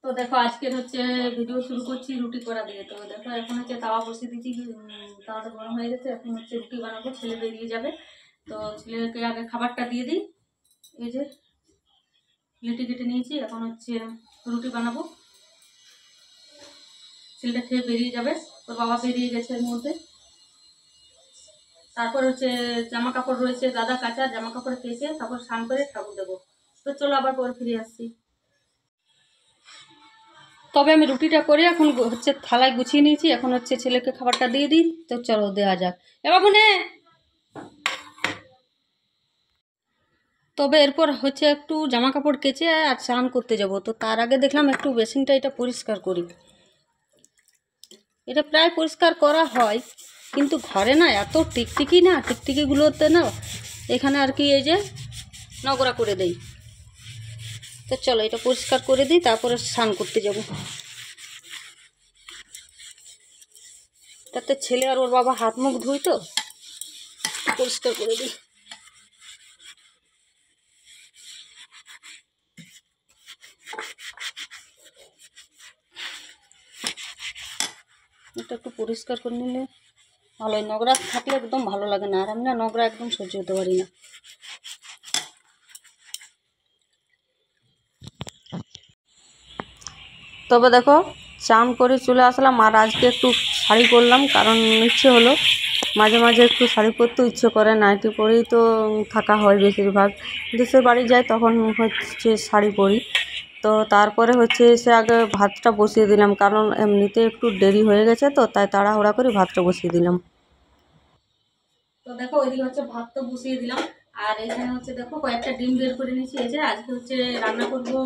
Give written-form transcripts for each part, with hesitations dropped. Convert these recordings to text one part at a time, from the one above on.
তো দেখো আজকের হচ্ছে ভিডিও শুরু করছি রুটি করা দিয়ে। তো দেখো এখন হচ্ছে তাওয়া বসিয়ে দিচ্ছি, তাওয়াটা গরম হয়ে গেছে। এখন হচ্ছে রুটি বানাবো, ছেলে বেরিয়ে যাবে। তো ছেলেকে আগে খাবারটা দিয়ে দিই। এই যে লিটি কেটে নিয়েছি, এখন হচ্ছে রুটি বানাবো। ছেলেটা খেয়ে বেরিয়ে যাবে, তোর বাবা বেরিয়ে গেছে এর মধ্যে। তারপর হচ্ছে জামা কাপড় রয়েছে, দাদা কাচা জামা কাপড় কেচে তারপর স্নান করে ঠাকুর দেবো। তো চলো আবার পরে ফিরে আসছি। তবে আমি রুটিটা করে এখন হচ্ছে থালায় গুছিয়ে নিয়েছি, এখন হচ্ছে ছেলেকে খাবারটা দিয়ে দিই। তো চলো দেওয়া যাক। এবার বোনে তবে এরপর হচ্ছে একটু জামা কাপড় কেচে আর স্নান করতে যাব। তো তার আগে দেখলাম একটু বেসিনটা এটা পরিষ্কার করি। এটা প্রায় পরিষ্কার করা হয়, কিন্তু ঘরে না এত টিকটিকি, না টিকটিকিগুলোতে না এখানে আর কি এই যে নোংরা করে দেই। তো চলো এটা পরিষ্কার করে দিই, তারপরে স্নান করতে যাব। তাতে ছেলে আর ওর বাবা হাত মুখ ধুই, তো পরিষ্কার করে দিই। এটা একটু পরিষ্কার করে নিলে ভালো হয়। নোংরা থাকলে একদম ভালো লাগে না, আর আমি না নোংরা একদম সহ্য হতে পারি না। তবে দেখো চান করে চলে আসলাম, আর আজকে একটু শাড়ি পরলাম, কারণ ইচ্ছে হলো। মাঝে মাঝে একটু শাড়ি পরতেও ইচ্ছে করে, নাইটি পরেই তো থাকা হয় বেশিরভাগ। দেশের বাড়ি যাই তখন হচ্ছে শাড়ি পরি। তো তারপরে হচ্ছে এসে আগে ভাতটা বসিয়ে দিলাম, কারণ এমনিতে একটু দেরি হয়ে গেছে, তো তাই তাড়াহুড়া করে ভাতটা বসিয়ে দিলাম। তো দেখো ওইদিকে হচ্ছে ভাত তো বসিয়ে দিলাম, আর এখানে হচ্ছে দেখো কয়েকটা ডিম বের করে নিয়েছি। এই যে আজকে হচ্ছে রান্না করবো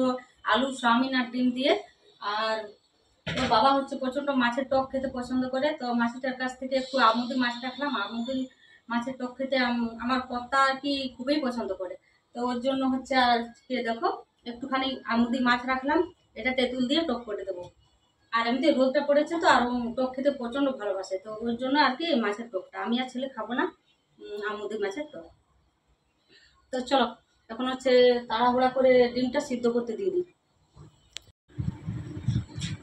আলু চাউমিন আর ডিম দিয়ে। আর ওর বাবা হচ্ছে প্রচণ্ড মাছের টক খেতে পছন্দ করে, তো মাছটার কাছ থেকে একটু আমুদি মাছ রাখলাম। আমুদি মাছের টক খেতে আমার কর্তা আর কি খুবই পছন্দ করে। তো ওর জন্য হচ্ছে আজকে দেখো একটুখানি আমুদি মাছ রাখলাম, এটা তেঁতুল দিয়ে টক করে দেবো। আর এমনিতে রোদটা পড়েছে তো, আর টক খেতে প্রচণ্ড ভালোবাসে, তো ওর জন্য আর কি মাছের টকটা। আমি আর ছেলে খাবো না আমুদি মাছের টক। তো চলো এখন হচ্ছে তাড়াহুড়া করে ডিমটা সিদ্ধ করতে দিয়ে দিই।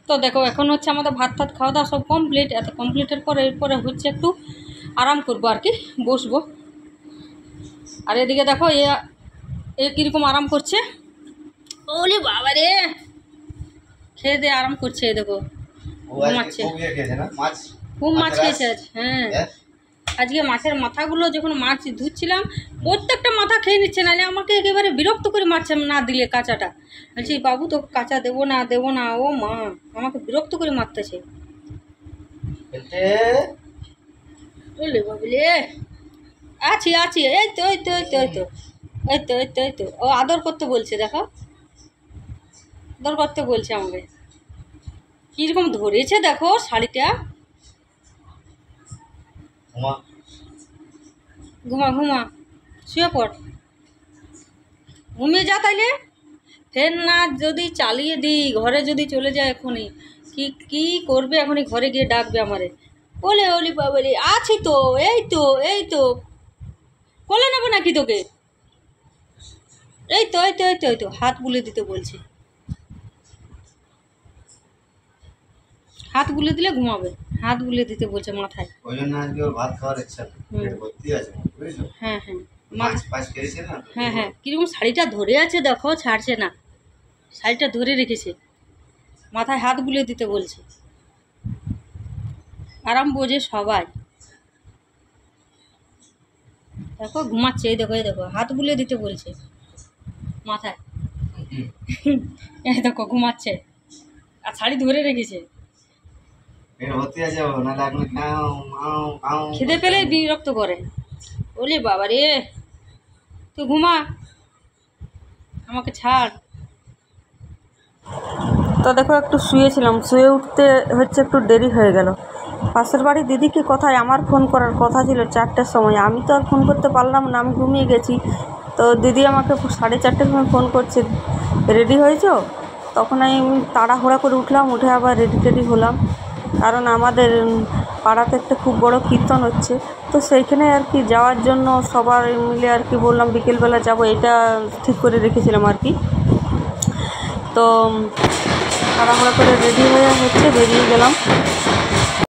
তো দেখো এখন হচ্ছে আমাদের ভাত টাত খাওয়া দাওয়া সব কমপ্লিট। এত কমপ্লিটের পরে এরপরে হচ্ছে একটু আরাম করবো আর কি, বসবো। আর এদিকে দেখো এ কীরকম আরাম করছে। ওলে বাবা রে, খেয়ে দিয়ে আরাম করছে। এ দেখো ঘুমাচ্ছে, খুব মাছ খেয়েছে আজ। হ্যাঁ আজকে মাছের মাথাগুলো যখন মাছ ধুচ্ছিলাম প্রত্যেকটা মাথা খেয়ে নিচ্ছে, নাহলে আমাকে একেবারে বিরক্ত করে মাছ না দিলে কাঁচাটা। বলছি বাবু তো কাঁচা দেবো না দেবো না, ও মা আমাকে বিরক্ত করে মারতেছে। বাবুলে আছি আছি, এই তো এই তো এই তো এই তো এই তো এই তো এই তো ও আদর করতে বলছে। দেখো আদর করতে বলছে আমাকে, কীরকম ধরেছে দেখো শাড়িটা। ঘুমা ঘুমা, শুয়ে পড়, ঘুমিয়ে যা। তাইলে ফের না যদি চালিয়ে দিই, ঘরে যদি চলে যায় এখনই, কি কি করবে এখনই, ঘরে গিয়ে ডাকবে আমারে। ওলে ওলি বাবলি আছি তো, এই তো এই তো কোলে নেবো নাকি তোকে, এই তো এই তো এই তো এই তো হাত বুলে দিতে বলছে। হাত বুলে দিলে ঘুমাবে, হাত বুলে দিতে বলছে মাথায়। ওই জন্য আজকে ওর ভাত খাওয়ার ইচ্ছা ভর্তি আছে, বুঝেছো? হ্যাঁ হ্যাঁ হ্যাঁ হ্যাঁ, কিরকম শাড়িটা ধরে আছে দেখো, ছাড়ছে না, শাড়িটা ধরে রেখেছে, মাথায় হাত বুলে দিতে বলছে। আরাম বোঝে সবাই। দেখো ঘুমাচ্ছে, এই দেখো এই দেখো হাত বুলে দিতে বলছে মাথায়। এই দেখো ঘুমাচ্ছে আর শাড়ি ধরে রেখেছে। খিদে পেলে বিরক্ত করে। বলি বাবা রে তুই ঘুমা, আমাকে ছাড়। তো দেখো একটু শুয়েছিলাম, শুয়ে উঠতে হচ্ছে একটু দেরি হয়ে গেল। পাশের বাড়ি দিদিকে কোথায় আমার ফোন করার কথা ছিল 4টার সময়, আমি তো আর ফোন করতে পারলাম না, আমি ঘুমিয়ে গেছি। তো দিদি আমাকে 4:30টার সময় ফোন করছে, রেডি হয়েছো? তখন আমি তাড়াহুড়া করে উঠলাম, উঠে আবার রেডি টেডি হলাম, কারণ আমাদের পাড়াতে একটা খুব বড় কীর্তন হচ্ছে, তো সেইখানে আর কি যাওয়ার জন্য সবার মিলে আর কি বললাম বিকেলবেলা যাব, এটা ঠিক করে রেখেছিলাম আর কি। তো তাড়াহুড়া করে রেডি হয়ে বেরিয়ে গেলাম।